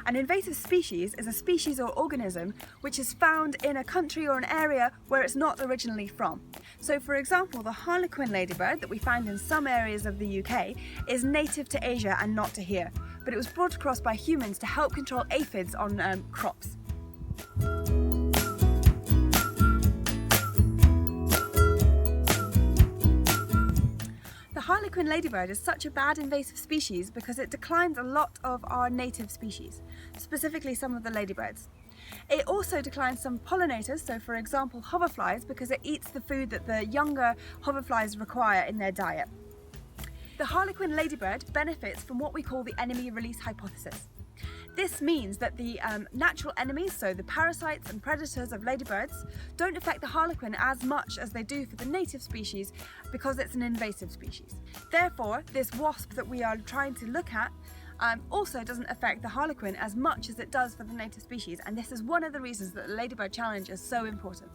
An invasive species is a species or organism which is found in a country or an area where it's not originally from. So for example, the harlequin ladybird that we find in some areas of the UK is native to Asia and not to here, but it was brought across by humans to help control aphids on crops. The harlequin ladybird is such a bad invasive species because it declines a lot of our native species, specifically some of the ladybirds. It also declines some pollinators, so for example hoverflies, because it eats the food that the younger hoverflies require in their diet. The harlequin ladybird benefits from what we call the enemy release hypothesis. This means that the natural enemies, so the parasites and predators of ladybirds, don't affect the harlequin as much as they do for the native species because it's an invasive species. Therefore, this wasp that we are trying to look at also doesn't affect the harlequin as much as it does for the native species, and this is one of the reasons that the Ladybird Challenge is so important.